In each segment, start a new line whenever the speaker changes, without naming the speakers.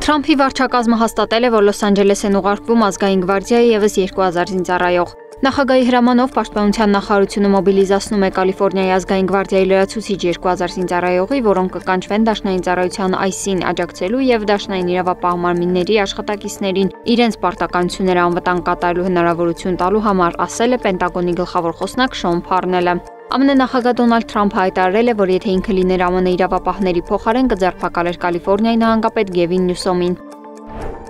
Թրամփի վարչակազմը հաստատել է, որ Լոս Անջելես են ուղարկվում ազգային գվարդիայի ևս 2000 զինծառայող։ Նախագահի հրամանով Պաշտպանության նախարարությունը մոբիլիզացնում է Կալիֆոռնիայի ազգային գվարդիայի լրացուցիչ 2000 զինծառայողի, որոնք կկանչվեն դաշնային ծառայության այսին աջակցելու եւ դաշնային իրավապահ մարմինների աշխատակիցներին իրենց պարտականությունները անվտանգ կատարելու հնարավորություն տալու համար, ասել է Պենտագոնի գլխավոր խոսնակ Շոն Փարնելը։ ԱՄՆ նախագահ Դոնալդ Թրամփը հայտարարել է, որ եթե ինքը լիներ ԱՄՆ իրավապահների փոխարեն կձերբակալեր Կալիֆոռնիայի նահանգապետ Գևին Նյուսոմին։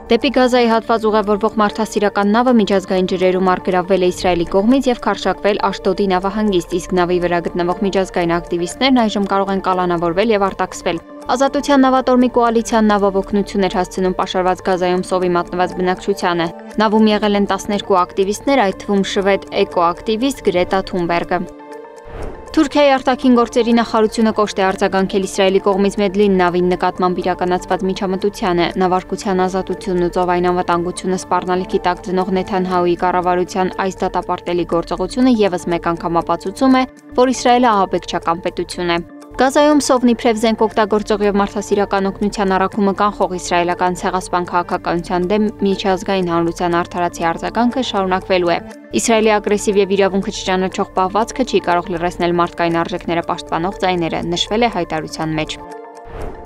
Դեպի Գազայի հատված ուղևորվող մարդասիրական նավը միջազգային ջրերում առգրավվել է Իսրայելի կողմից եւ քարշակվել Աշդոդի նավահանգիստ, իսկ նավի վրա գտնվող միջազգային ակտիվիստներն այժմ կարող են կալանավորվել եւ արտաքսվել։ Ազատության նավատորմի կոալիցիան նավով օգնություն էր հասցնում պաշարված Գազայում սովի մատնված բնակչությանը։ Նավում եղել են 12 ակտիվիստներ, այդ թվում շվեդ էկոակտիվիստ Գրետա Թունբերգը։ Թուրքիայի արտաքին գործերի նախարարությունը կոշտ է արձագանքել Իսրայելի կողմից Մեդլին նավին նկատմամբ իրականացված միջամտությանը, նավարկության ազատությունն ու ծովային անվտանգությունը սպառնալիքի տակ դնող Նեթանյահուի կառավարության այս դատապարտելի գործողությունը ևս մեկ անգամ ապացուցում է, որ Իսրայելը ահաբեկչական պետություն է։ Գազայում սովն իբրև զենք օգտագործող եւ մարդասիրական օգնության առաքումը կանխող իսրայելական ցեղասպան քաղաքականության դեմ միջազգային հանրության արդարացի արձագանքը շարունակվելու է։ Իսրայելի ագրեսիվ եւ իրավունքը չճանաչող պահվածքը չի կարող լրացնել մարդկային արժեքները պաշտպանող ձայները, նշվել է հայտարարության մեջ։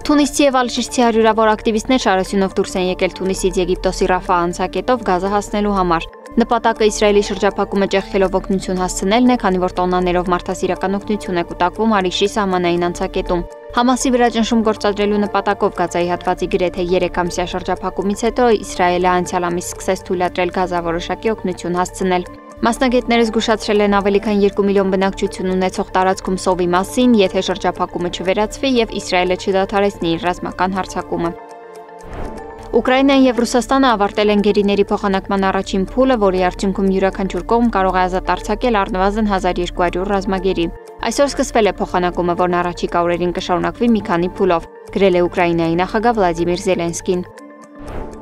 Թունիսցի եւ ալժիրցի հարյուրավոր ակտիվիստներ շարասյունով դուրս են եկել Թունիսից Եգիպտոսի Ռաֆա անցակետով Գազա հասնելու համար։ Նպատակը Իսրայելի շրջափակումը ճեղքելով օգնություն հասցնելն է, քանի որ տոննաներով մարդասիրական օգնություն է կուտակվում Արիշի սահմանային անցակետում։ Համասի վրա ճնշում գործադրելու նպատակով Գազայի հատվածի գրեթե 3-ամսյա շրջափակումից հետո Իսրայելը անցյալ ամիս սկսեց թույլատրել Գազա որոշակի օգնություն հասցնել։ Մասնագետները զգուշացրել են ավելի քան 2 միլիոն բնակչություն ունեցող տարածքում սովի մասին, եթե շրջափակումը չվերացվի եւ Իսրայելը չդադարեցնի իր ռազմական հարձակումը։ Ուկրաինան եւ Ռուսաստանը ավարտել են գերիների փոխանակման առաջին փուլը, որի արդյունքում յուրաքանչյուր կողմ կարող է ազատ արձակել առնվազն 1200 ռազմագերի։ Այսօր սկսվել է փոխանակումը, որն առաջիկա օրերին կշարունակվի մի քանի փուլով, գրել է Ուկրաինայի նախագահ Վլադիմիր Զելենսկին։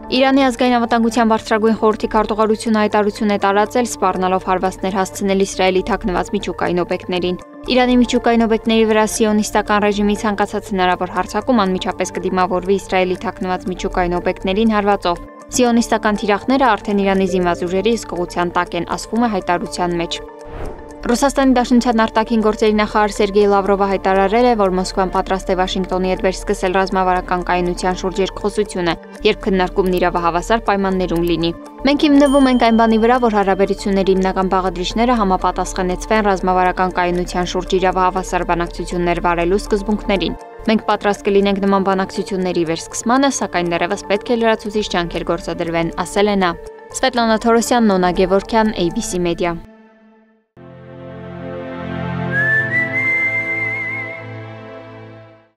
Իրանի ազգային անվտանգության բարձրագույն խորհրդի քարտուղարությունը հայտարարություն է տարածել, սպառնալով հարվածներ հասցնել Իսրայելի թաքնված միջուկային օբյեկտներին։ Իրանի միջուկային օբյեկտների վրա սիոնիստական ռեժիմի ցանկացած հնարավոր հարձակում անմիջապես կդիմավորվի Իսրայելի թաքնված միջուկային օբյեկտներին հարվածով։ Սիոնիստական թիրախները արդեն Իրանի զինված ուժերի հսկողության տակ են, ասվում է հայտարարության մեջ։ Ռուսաստանի Դաշնության արտաքին գործերի նախարար Սերգեյ Լավրովը հայտարարել է, որ Մոսկվան պատրաստ է Վաշինգտոնի հետ վերսկսել ռազմավարական կայունության շուրջ երկխոսությունը, երբ քննարկումն իրավահավասար պայմաններում լինի։ Մենք հիմնվում ենք այն բանի վրա, որ հարաբերությունների հիմնական բաղադրիչները համապատասխանեցվեն ռազմավարական կայունության շուրջ իրավահավասար բանակցություններ վարելու սկզբունքներին։ Մենք պատրաստ կլինենք նման բանակցությունների վերսկսմանը, սակայն դեռևս պետք է լրացուցիչ ջանքեր գործադրվեն, ասել է նա։ Սվետլանա Թորոսյան, Նոնա Գևորգյան, ABC Media։